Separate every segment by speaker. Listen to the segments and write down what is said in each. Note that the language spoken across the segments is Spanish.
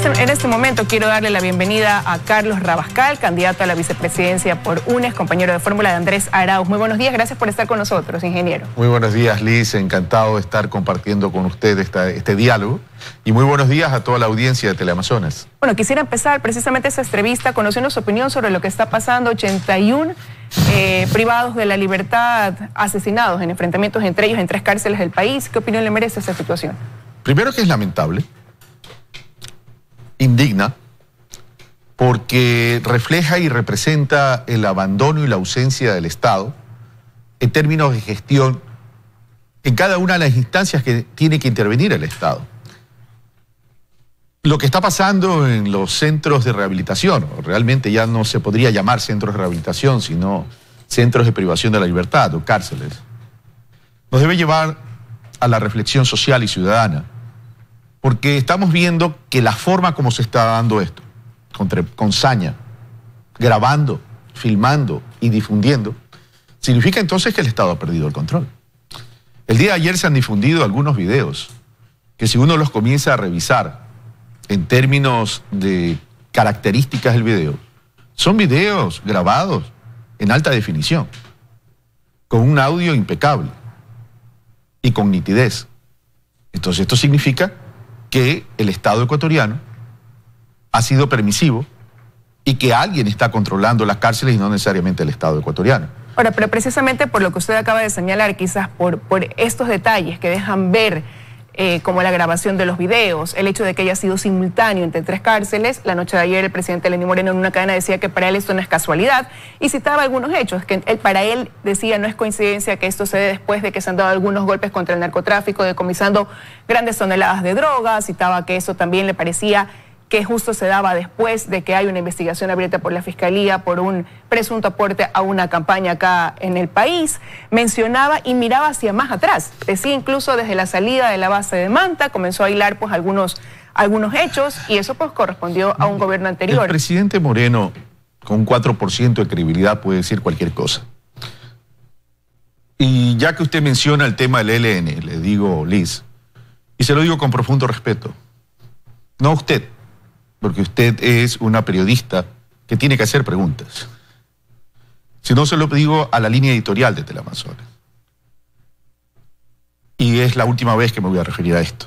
Speaker 1: En este momento quiero darle la bienvenida a Carlos Rabascal, candidato a la vicepresidencia por UNES, compañero de fórmula de Andrés Arauz. Muy buenos días, gracias por estar con nosotros, ingeniero.
Speaker 2: Muy buenos días, Liz, encantado de estar compartiendo con usted este diálogo. Y muy buenos días a toda la audiencia de Teleamazonas.
Speaker 1: Bueno, quisiera empezar precisamente esta entrevista conociendo su opinión sobre lo que está pasando. 81 privados de la libertad asesinados en enfrentamientos entre ellos en 3 cárceles del país. ¿Qué opinión le merece esta situación?
Speaker 2: Primero que es lamentable, indigna, porque refleja y representa el abandono y la ausencia del Estado en términos de gestión en cada una de las instancias que tiene que intervenir el Estado. Lo que está pasando en los centros de rehabilitación, realmente ya no se podría llamar centros de rehabilitación, sino centros de privación de la libertad o cárceles, nos debe llevar a la reflexión social y ciudadana, porque estamos viendo que la forma como se está dando esto, con saña, grabando, filmando y difundiendo, significa entonces que el Estado ha perdido el control. El día de ayer se han difundido algunos videos que, si uno los comienza a revisar en términos de características del video, son videos grabados en alta definición, con un audio impecable y con nitidez. Entonces esto significa que el Estado ecuatoriano ha sido permisivo y que alguien está controlando las cárceles y no necesariamente el Estado ecuatoriano.
Speaker 1: Ahora, pero precisamente por lo que usted acaba de señalar, quizás por estos detalles que dejan ver, como la grabación de los videos, el hecho de que haya sido simultáneo entre 3 cárceles. La noche de ayer el presidente Lenín Moreno en una cadena decía que para él esto no es casualidad y citaba algunos hechos, que para él decía no es coincidencia que esto se dé después de que se han dado algunos golpes contra el narcotráfico, decomisando grandes toneladas de drogas. Citaba que eso también le parecía que justo se daba después de que hay una investigación abierta por la Fiscalía por un presunto aporte a una campaña acá en el país. Mencionaba y miraba hacia más atrás. Decía incluso desde la salida de la base de Manta, comenzó a hilar pues algunos hechos y eso pues correspondió a un gobierno anterior.
Speaker 2: El presidente Moreno, con un 4% de credibilidad, puede decir cualquier cosa. Y ya que usted menciona el tema del ELN, le digo, Liz, y se lo digo con profundo respeto, no a usted, porque usted es una periodista que tiene que hacer preguntas, sino se lo digo a la línea editorial de Teleamazonas. Y es la última vez que me voy a referir a esto.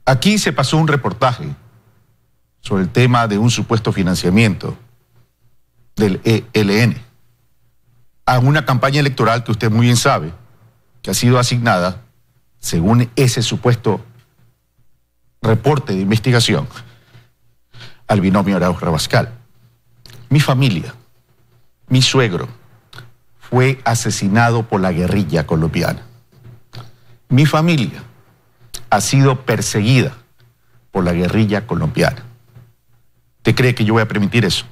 Speaker 2: Aquí se pasó un reportaje sobre el tema de un supuesto financiamiento del ELN a una campaña electoral que usted muy bien sabe que ha sido asignada, según ese supuesto reporte de investigación, al binomio Arauz Rabascal. Mi familia, mi suegro, fue asesinado por la guerrilla colombiana. Mi familia ha sido perseguida por la guerrilla colombiana. ¿Usted cree que yo voy a permitir eso?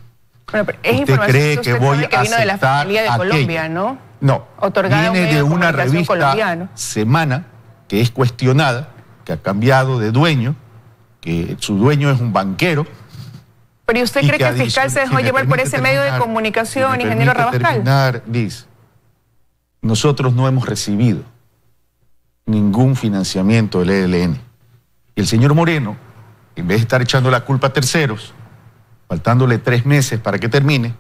Speaker 1: Bueno, pero es
Speaker 2: ¿Usted cree que voy a
Speaker 1: vino de la Fiscalía de Colombia,
Speaker 2: aquello?
Speaker 1: ¿no?
Speaker 2: No,
Speaker 1: otorgada
Speaker 2: viene de una revista colombiano. Semana que es cuestionada, que ha cambiado de dueño, que su dueño es un banquero.
Speaker 1: ¿Pero y usted cree que el fiscal se dejó llevar por ese medio de comunicación, ingeniero Rabascal?
Speaker 2: Liz, nosotros no hemos recibido ningún financiamiento del ELN. Y el señor Moreno, en vez de estar echando la culpa a terceros, faltándole 3 meses para que termine,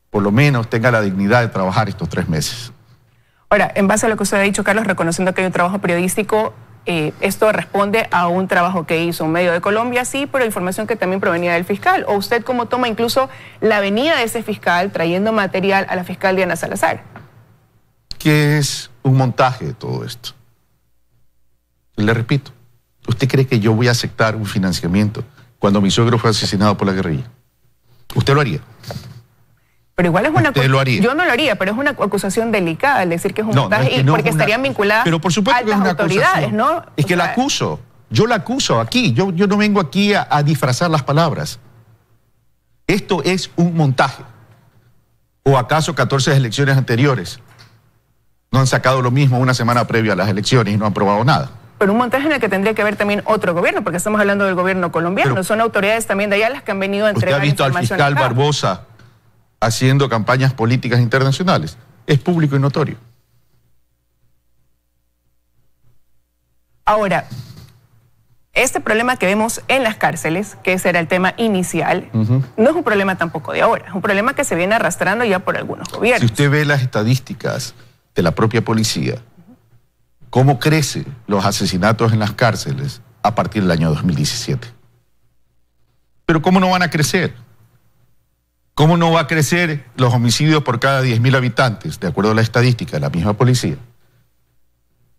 Speaker 2: por lo menos tenga la dignidad de trabajar estos 3 meses.
Speaker 1: Ahora, en base a lo que usted ha dicho, Carlos, reconociendo que hay un trabajo periodístico, esto responde a un trabajo que hizo un medio de Colombia, sí, pero información que también provenía del fiscal. ¿O usted cómo toma incluso la venida de ese fiscal trayendo material a la fiscal Diana Salazar?
Speaker 2: Que es un montaje de todo esto. Le repito, ¿usted cree que yo voy a aceptar un financiamiento cuando mi suegro fue asesinado por la guerrilla? ¿Usted lo haría?
Speaker 1: Pero igual es una
Speaker 2: ¿Usted lo haría?
Speaker 1: Yo no lo haría, pero es una acusación delicada, al decir que es un montaje,
Speaker 2: no es que
Speaker 1: y
Speaker 2: no
Speaker 1: porque
Speaker 2: es una,
Speaker 1: estarían vinculadas
Speaker 2: pero por supuesto
Speaker 1: altas
Speaker 2: que es una
Speaker 1: autoridades,
Speaker 2: acusación.
Speaker 1: ¿no?
Speaker 2: Es que la acuso, yo la acuso aquí, yo no vengo aquí a disfrazar las palabras. Esto es un montaje. ¿O acaso 14 elecciones anteriores no han sacado lo mismo una semana previa a las elecciones y no han probado nada?
Speaker 1: Pero un montaje en el que tendría que haber también otro gobierno, porque estamos hablando del gobierno colombiano, pero son autoridades también de allá las que han venido a entregar
Speaker 2: información. ¿Usted ha visto al fiscal
Speaker 1: acá.
Speaker 2: Barbosa haciendo campañas políticas internacionales? Es público y notorio.
Speaker 1: Ahora, este problema que vemos en las cárceles, que ese era el tema inicial, no es un problema tampoco de ahora, es un problema que se viene arrastrando ya por algunos gobiernos.
Speaker 2: Si usted ve las estadísticas de la propia policía, cómo crecen los asesinatos en las cárceles a partir del año 2017. Pero ¿cómo no van a crecer? ¿Cómo no va a crecer los homicidios por cada 10.000 habitantes, de acuerdo a la estadística de la misma policía?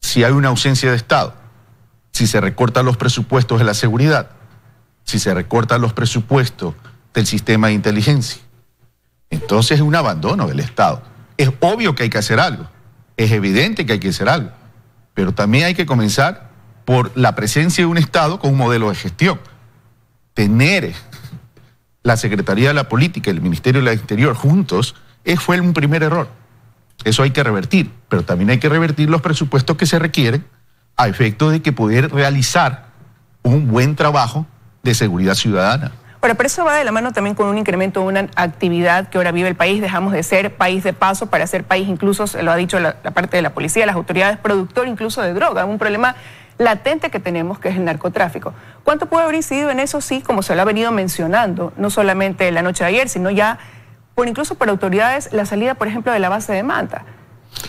Speaker 2: Si hay una ausencia de Estado, si se recortan los presupuestos de la seguridad, si se recortan los presupuestos del sistema de inteligencia. Entonces es un abandono del Estado. Es obvio que hay que hacer algo, es evidente que hay que hacer algo, pero también hay que comenzar por la presencia de un Estado con un modelo de gestión. Tener la Secretaría de la Política y el Ministerio del Interior juntos fue un primer error. Eso hay que revertir, pero también hay que revertir los presupuestos que se requieren a efecto de que poder realizar un buen trabajo de seguridad ciudadana.
Speaker 1: Bueno, pero eso va de la mano también con un incremento de una actividad que ahora vive el país. Dejamos de ser país de paso para ser país, incluso se lo ha dicho la parte de la policía, las autoridades, productor incluso de droga, un problema latente que tenemos, que es el narcotráfico. ¿Cuánto puede haber incidido en eso? Sí, como se lo ha venido mencionando, no solamente la noche de ayer, sino ya incluso por autoridades, la salida, por ejemplo, de la base de Manta.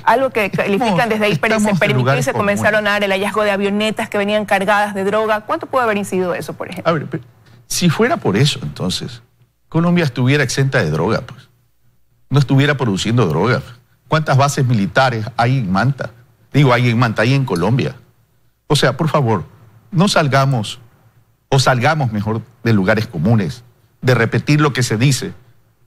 Speaker 1: Algo que califican desde ahí, pero se permitió y se comenzaron a dar el hallazgo de avionetas que venían cargadas de droga. ¿Cuánto puede haber incidido eso, por ejemplo?
Speaker 2: A ver, si fuera por eso, entonces, Colombia estuviera exenta de droga, pues. No estuviera produciendo droga. ¿Cuántas bases militares hay en Manta? Hay en Manta, hay en Colombia. O sea, por favor, no salgamos, o salgamos mejor de lugares comunes, de repetir lo que se dice,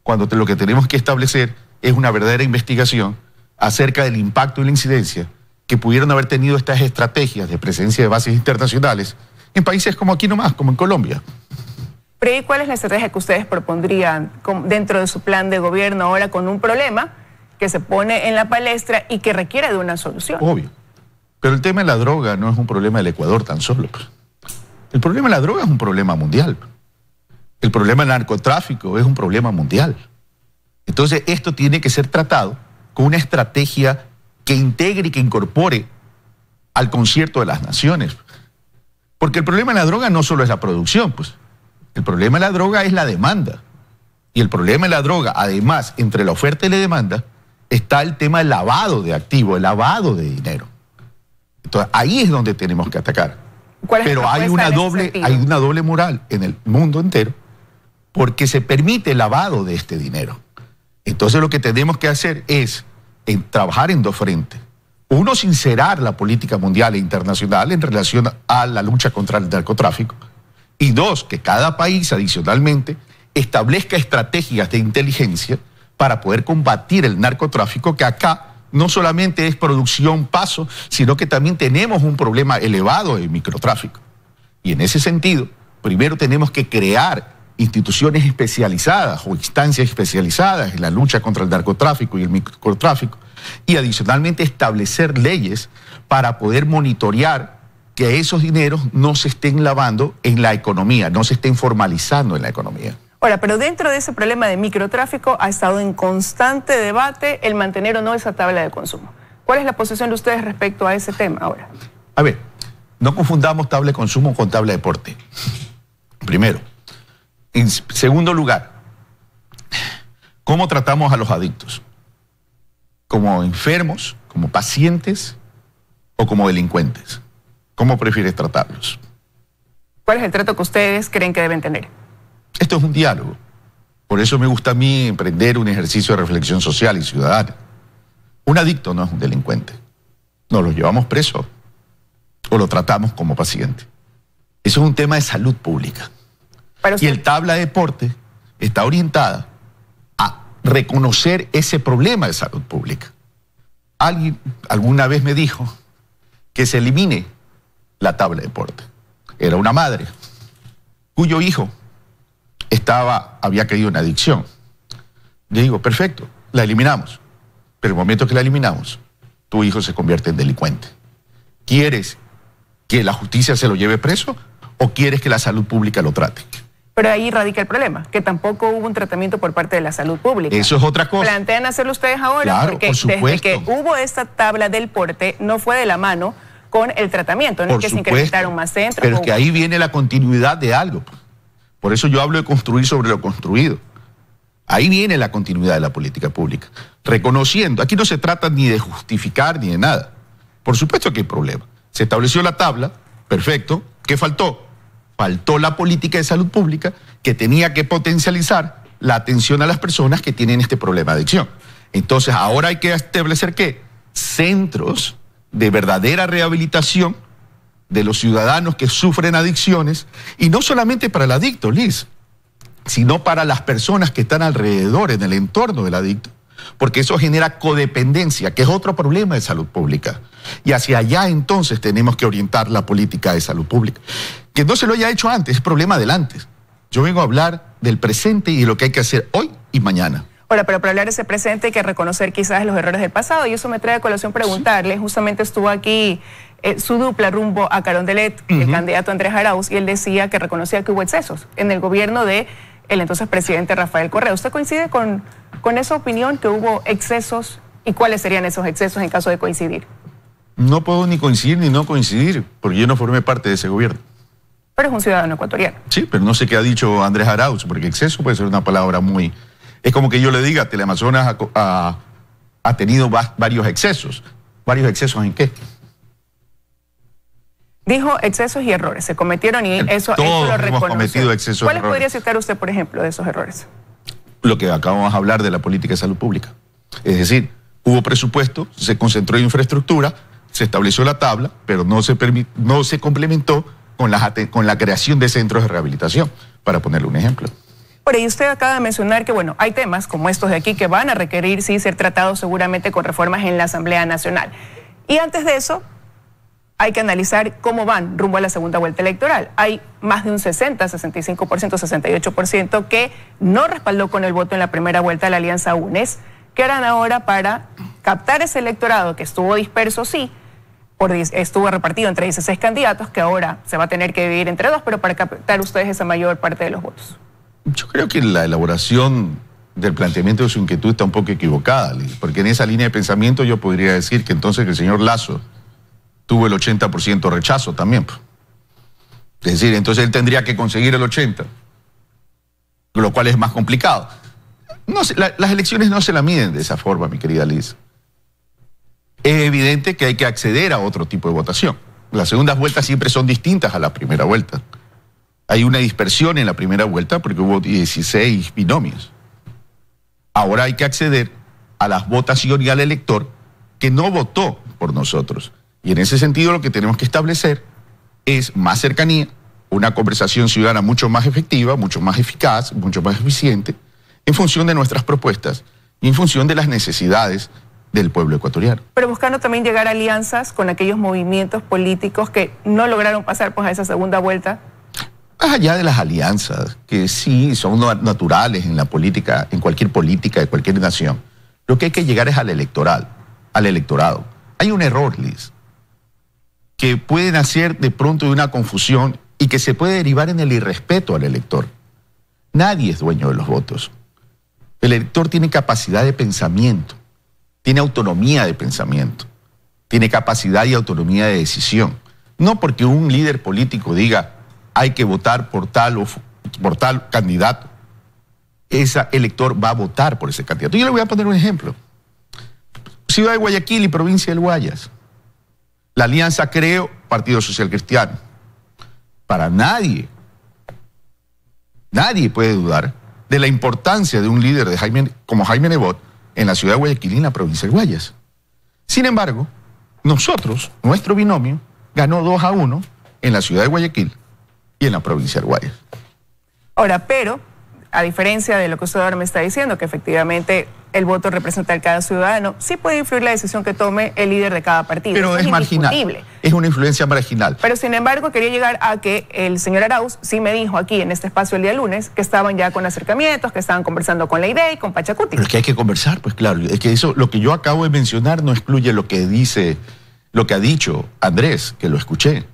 Speaker 2: cuando lo que tenemos que establecer es una verdadera investigación acerca del impacto y la incidencia que pudieron haber tenido estas estrategias de presencia de bases internacionales en países como aquí nomás, como en Colombia.
Speaker 1: Pero ¿y cuál es la estrategia que ustedes propondrían dentro de su plan de gobierno ahora con un problema que se pone en la palestra y que requiere de una solución?
Speaker 2: Obvio. Pero el tema de la droga no es un problema del Ecuador tan solo. El problema de la droga es un problema mundial. El problema del narcotráfico es un problema mundial. Entonces esto tiene que ser tratado con una estrategia que integre y que incorpore al concierto de las naciones. Porque el problema de la droga no solo es la producción, pues. El problema de la droga es la demanda. Y el problema de la droga, además, entre la oferta y la demanda, está el tema del lavado de activos, el lavado de dinero. Entonces ahí es donde tenemos que atacar. Pero hay una doble moral en el mundo entero porque se permite el lavado de este dinero. Entonces lo que tenemos que hacer es trabajar en dos frentes. Uno, sincerar la política mundial e internacional en relación a la lucha contra el narcotráfico. Y dos, que cada país adicionalmente establezca estrategias de inteligencia para poder combatir el narcotráfico, que acá no solamente es producción, paso, sino que también tenemos un problema elevado de microtráfico. Y en ese sentido, primero tenemos que crear instituciones especializadas o instancias especializadas en la lucha contra el narcotráfico y el microtráfico, y adicionalmente establecer leyes para poder monitorear que esos dineros no se estén lavando en la economía, no se estén formalizando en la economía.
Speaker 1: Ahora, pero dentro de ese problema de microtráfico ha estado en constante debate el mantener o no esa tabla de consumo. ¿Cuál es la posición de ustedes respecto a ese tema ahora?
Speaker 2: A ver, no confundamos tabla de consumo con tabla de porte. Primero. En segundo lugar, ¿cómo tratamos a los adictos? ¿Como enfermos, como pacientes o como delincuentes? ¿Cómo prefieres tratarlos?
Speaker 1: ¿Cuál es el trato que ustedes creen que deben tener?
Speaker 2: Esto es un diálogo. Por eso me gusta a mí emprender un ejercicio de reflexión social y ciudadana. Un adicto no es un delincuente. Nos lo llevamos preso o lo tratamos como paciente. Eso es un tema de salud pública. Y el tabla de porte está orientada a reconocer ese problema de salud pública. Alguien alguna vez me dijo que se elimine la tabla de porte. Era una madre cuyo hijo había caído en adicción. Le digo, perfecto, la eliminamos. Pero el momento que la eliminamos, tu hijo se convierte en delincuente. ¿Quieres que la justicia se lo lleve preso o quieres que la salud pública lo trate?
Speaker 1: Pero ahí radica el problema, que tampoco hubo un tratamiento por parte de la salud pública.
Speaker 2: Eso es otra cosa.
Speaker 1: ¿Plantean hacerlo ustedes ahora?
Speaker 2: Claro,
Speaker 1: porque
Speaker 2: por supuesto.
Speaker 1: desde que hubo esta tabla del porte, no fue de la mano con el tratamiento, no es que se incrementaron más centros.
Speaker 2: Pero es que ahí viene la continuidad de algo. Por eso yo hablo de construir sobre lo construido. Ahí viene la continuidad de la política pública. Reconociendo, aquí no se trata ni de justificar ni de nada. Por supuesto que hay problema. Se estableció la tabla, perfecto. ¿Qué faltó? Faltó la política de salud pública que tenía que potencializar la atención a las personas que tienen este problema de adicción. Entonces, ahora hay que establecer ¿qué? Centros de verdadera rehabilitación de los ciudadanos que sufren adicciones, y no solamente para el adicto, Liz, sino para las personas que están alrededor, en el entorno del adicto, porque eso genera codependencia, que es otro problema de salud pública. Y hacia allá entonces tenemos que orientar la política de salud pública. Que no se lo haya hecho antes, es problema del antes. Yo vengo a hablar del presente y de lo que hay que hacer hoy y mañana.
Speaker 1: Ahora, pero para hablar de ese presente hay que reconocer quizás los errores del pasado, y eso me trae a colación preguntarle. Justamente estuvo aquí su dupla rumbo a Carondelet, el candidato Andrés Arauz, y él decía que reconocía que hubo excesos en el gobierno de el entonces presidente Rafael Correa. ¿Usted coincide con esa opinión, que hubo excesos, y cuáles serían esos excesos en caso de coincidir?
Speaker 2: No puedo ni coincidir ni no coincidir, porque yo no formé parte de ese gobierno.
Speaker 1: Pero es un ciudadano ecuatoriano.
Speaker 2: Sí, pero no sé qué ha dicho Andrés Arauz, porque exceso puede ser una palabra muy... Es como que yo le diga, Teleamazonas ha tenido varios excesos. ¿Varios excesos en qué?
Speaker 1: Dijo excesos y errores, se cometieron, y eso lo reconoce. Hemos cometido excesos. ¿Cuáles podría citar usted, por ejemplo, de esos errores?
Speaker 2: Lo que acabamos de hablar de la política de salud pública. Es decir, hubo presupuesto, se concentró en infraestructura, se estableció la tabla, pero no se complementó con la creación de centros de rehabilitación, para ponerle un ejemplo.
Speaker 1: Por ahí usted acaba de mencionar que, bueno, hay temas como estos de aquí que van a requerir, sí, ser tratados seguramente con reformas en la Asamblea Nacional. Y antes de eso, hay que analizar cómo van rumbo a la segunda vuelta electoral. Hay más de un 60, 65%, 68% que no respaldó con el voto en la primera vuelta a la Alianza UNES. ¿Qué harán ahora para captar ese electorado que estuvo disperso, sí, estuvo repartido entre 16 candidatos, que ahora se va a tener que dividir entre dos, pero para captar ustedes esa mayor parte de los votos?
Speaker 2: Yo creo que la elaboración del planteamiento de su inquietud está un poco equivocada, Liz, porque en esa línea de pensamiento yo podría decir que entonces el señor Lasso tuvo el 80% rechazo también. Es decir, entonces él tendría que conseguir el 80%, lo cual es más complicado. No, las elecciones no se la miden de esa forma, mi querida Liz. Es evidente que hay que acceder a otro tipo de votación. Las segundas vueltas siempre son distintas a la primera vuelta. Hay una dispersión en la primera vuelta porque hubo 16 binomios. Ahora hay que acceder a la votación y al elector que no votó por nosotros. Y en ese sentido lo que tenemos que establecer es más cercanía, una conversación ciudadana mucho más efectiva, mucho más eficaz, mucho más eficiente, en función de nuestras propuestas y en función de las necesidades del pueblo ecuatoriano.
Speaker 1: Pero buscando también llegar a alianzas con aquellos movimientos políticos que no lograron pasar pues a esa segunda vuelta.
Speaker 2: Más allá de las alianzas, que sí son naturales en la política, en cualquier política de cualquier nación, lo que hay que llegar es al electorado. Hay un error, Liz, que puede nacer de pronto de una confusión y que se puede derivar en el irrespeto al elector. Nadie es dueño de los votos. El elector tiene capacidad de pensamiento, tiene autonomía de pensamiento, tiene capacidad y autonomía de decisión. No porque un líder político diga hay que votar por tal candidato, ese elector va a votar por ese candidato. Yo le voy a poner un ejemplo. Ciudad de Guayaquil y provincia del Guayas. La alianza Creo, Partido Social Cristiano. Para nadie puede dudar de la importancia de un líder como Jaime Nebot en la ciudad de Guayaquil y en la provincia del Guayas. Sin embargo, nuestro binomio, ganó 2-1 en la ciudad de Guayaquil y en la provincia del Guayas.
Speaker 1: Ahora, pero, a diferencia de lo que usted ahora me está diciendo, que efectivamente el voto representa a cada ciudadano, sí puede influir la decisión que tome el líder de cada partido.
Speaker 2: Pero es marginal, es una influencia marginal.
Speaker 1: Pero sin embargo, quería llegar a que el señor Arauz sí me dijo aquí en este espacio el día lunes que estaban ya con acercamientos, que estaban conversando con la IDEA y con Pachacuti.
Speaker 2: Pero es que hay que conversar, pues claro, es que eso, lo que yo acabo de mencionar no excluye lo que ha dicho Andrés, que lo escuché.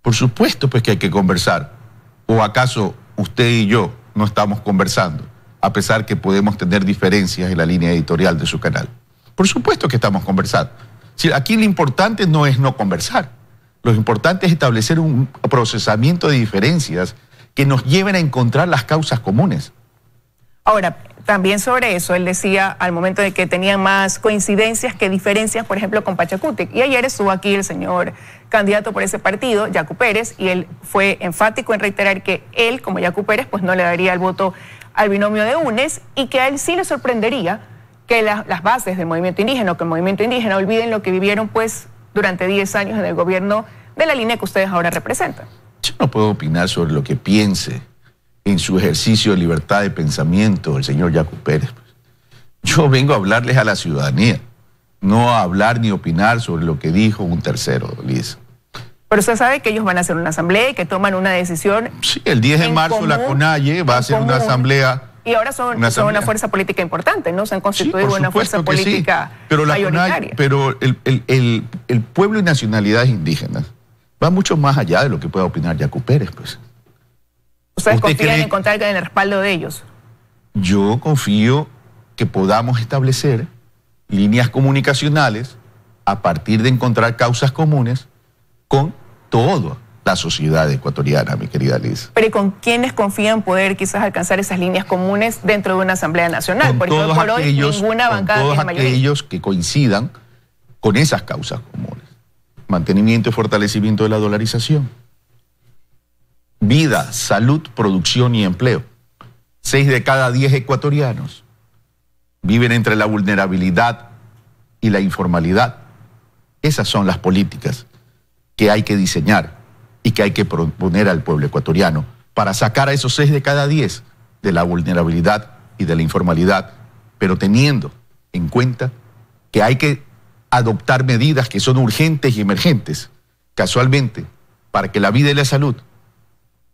Speaker 2: Por supuesto pues que hay que conversar. ¿O acaso usted y yo no estamos conversando, a pesar que podemos tener diferencias en la línea editorial de su canal? Por supuesto que estamos conversando. Aquí lo importante no es no conversar. Lo importante es establecer un procesamiento de diferencias que nos lleven a encontrar las causas comunes.
Speaker 1: Ahora, también sobre eso, él decía al momento de que tenían más coincidencias que diferencias, por ejemplo, con Pachacutic. Y ayer estuvo aquí el señor candidato por ese partido, Yacu Pérez, y él fue enfático en reiterar que él, como Yacu Pérez, pues no le daría el voto al binomio de UNES y que a él sí le sorprendería que las bases del movimiento indígena o que el movimiento indígena olviden lo que vivieron pues durante 10 años en el gobierno de la línea que ustedes ahora representan.
Speaker 2: Yo no puedo opinar sobre lo que piense en su ejercicio de libertad de pensamiento el señor Yacu Pérez. Yo vengo a hablarles a la ciudadanía, no a hablar ni opinar sobre lo que dijo un tercero, Liz.
Speaker 1: Pero usted sabe que ellos van a hacer una asamblea y que toman una decisión.
Speaker 2: Sí, el 10 de marzo la CONAIE va a hacer una asamblea.
Speaker 1: Y ahora son una fuerza política importante, ¿no? Se han constituido una fuerza política mayoritaria.
Speaker 2: Pero el pueblo y nacionalidades indígenas va mucho más allá de lo que pueda opinar Yacu Pérez, pues.
Speaker 1: ¿Ustedes confían en contar con el respaldo de ellos?
Speaker 2: Yo confío que podamos establecer líneas comunicacionales a partir de encontrar causas comunes con toda la sociedad ecuatoriana, mi querida Liz.
Speaker 1: Pero ¿y con quiénes confían poder quizás alcanzar esas líneas comunes dentro de una asamblea nacional?
Speaker 2: Con
Speaker 1: Porque hoy por hoy ninguna bancada tiene mayoría.
Speaker 2: Aquellos que coincidan con esas causas comunes. Mantenimiento y fortalecimiento de la dolarización. Vida, salud, producción y empleo. 6 de cada 10 ecuatorianos viven entre la vulnerabilidad y la informalidad. Esas son las políticas que hay que diseñar y que hay que proponer al pueblo ecuatoriano para sacar a esos 6 de cada 10 de la vulnerabilidad y de la informalidad, pero teniendo en cuenta que hay que adoptar medidas que son urgentes y emergentes, casualmente, para que la vida y la salud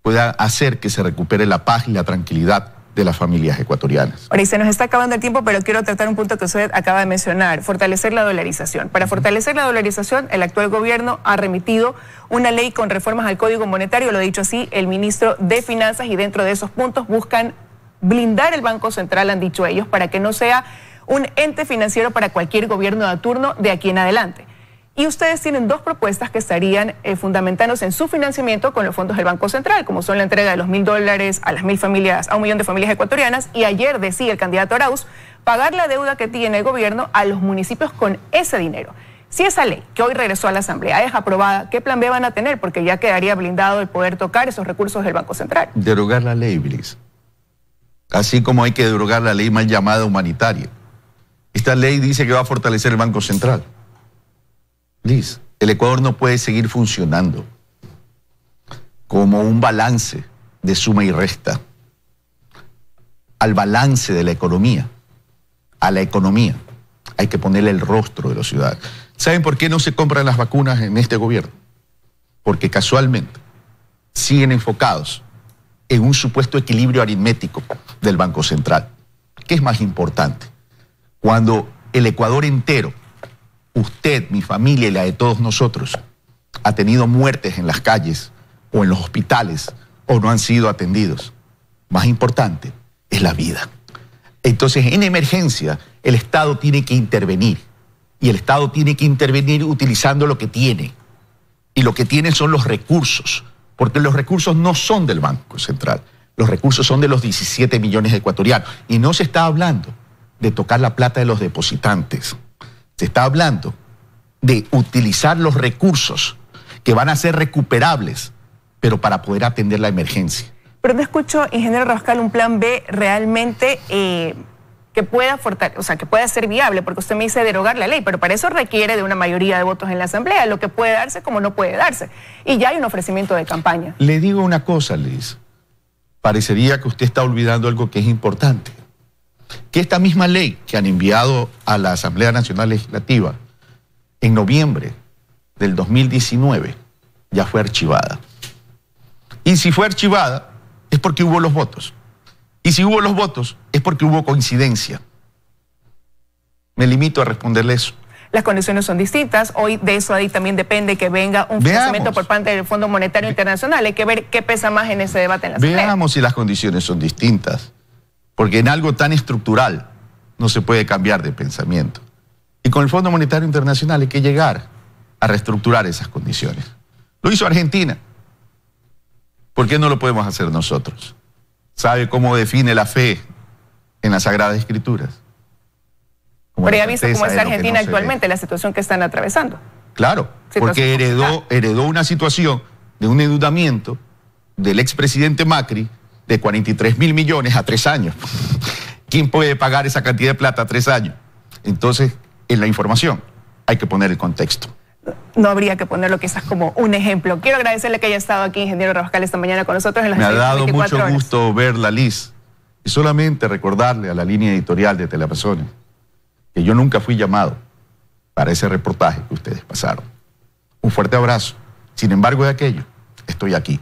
Speaker 2: pueda hacer que se recupere la paz y la tranquilidad de las familias ecuatorianas.
Speaker 1: Ahora, y se nos está acabando el tiempo, pero quiero tratar un punto que usted acaba de mencionar, fortalecer la dolarización. Para fortalecer la dolarización, el actual gobierno ha remitido una ley con reformas al Código Monetario, lo ha dicho así el ministro de Finanzas, y dentro de esos puntos buscan blindar el Banco Central, han dicho ellos, para que no sea un ente financiero para cualquier gobierno de turno de aquí en adelante. Y ustedes tienen 2 propuestas que estarían fundamentándose en su financiamiento con los fondos del Banco Central, como son la entrega de los $1.000 a las 1.000 familias, a 1 millón de familias ecuatorianas, y ayer decía el candidato Arauz pagar la deuda que tiene el gobierno a los municipios con ese dinero. Si esa ley, que hoy regresó a la Asamblea, es aprobada, ¿qué plan B van a tener? Porque ya quedaría blindado el poder tocar esos recursos del Banco Central.
Speaker 2: Derogar la ley, Bliss. Así como hay que derogar la ley mal llamada humanitaria. Esta ley dice que va a fortalecer el Banco Central. Liz, el Ecuador no puede seguir funcionando como un balance de suma y resta al balance de la economía. A la economía hay que ponerle el rostro de los ciudadanos. ¿Saben por qué no se compran las vacunas en este gobierno? Porque casualmente siguen enfocados en un supuesto equilibrio aritmético del Banco Central. ¿Qué es más importante? Cuando el Ecuador entero, usted, mi familia y la de todos nosotros, ha tenido muertes en las calles o en los hospitales o no han sido atendidos. Más importante es la vida. Entonces, en emergencia, el Estado tiene que intervenir. Y el Estado tiene que intervenir utilizando lo que tiene. Y lo que tiene son los recursos. Porque los recursos no son del Banco Central. Los recursos son de los 17 millones de ecuatorianos. Y no se está hablando de tocar la plata de los depositantes. Se está hablando de utilizar los recursos que van a ser recuperables, pero para poder atender la emergencia.
Speaker 1: Pero no escucho, ingeniero Rabascal, un plan B realmente que pueda que pueda ser viable, porque usted me dice derogar la ley, pero para eso requiere de una mayoría de votos en la Asamblea, lo que puede darse como no puede darse. Y ya hay un ofrecimiento de campaña.
Speaker 2: Le digo una cosa, Liz. Parecería que usted está olvidando algo que es importante. Que esta misma ley que han enviado a la Asamblea Nacional Legislativa en noviembre del 2019 ya fue archivada. Y si fue archivada es porque hubo los votos. Y si hubo los votos es porque hubo coincidencia. Me limito a responderle eso.
Speaker 1: Las condiciones son distintas. Hoy de eso ahí también depende que venga un financiamiento por parte del Fondo Monetario Internacional. Hay que ver qué pesa más en ese debate en la Asamblea.
Speaker 2: Veamos si las condiciones son distintas. Porque en algo tan estructural no se puede cambiar de pensamiento. Y con el Fondo Monetario Internacional hay que llegar a reestructurar esas condiciones. Lo hizo Argentina. ¿Por qué no lo podemos hacer nosotros? ¿Sabe cómo define la fe en las Sagradas Escrituras?
Speaker 1: Pero ya ha visto cómo está Argentina actualmente, la situación que están atravesando.
Speaker 2: Claro, porque heredó una situación de un endeudamiento del expresidente Macri de 43.000 millones a 3 años. ¿Quién puede pagar esa cantidad de plata a 3 años? Entonces, en la información hay que poner el contexto.
Speaker 1: No habría que ponerlo quizás como un ejemplo. Quiero agradecerle que haya estado aquí, ingeniero Rabascal, esta mañana con nosotros en las 24 horas.
Speaker 2: Me ha dado mucho gusto verla, Liz. Y solamente recordarle a la línea editorial de Teleamazonas que yo nunca fui llamado para ese reportaje que ustedes pasaron. Un fuerte abrazo. Sin embargo, de aquello, estoy aquí.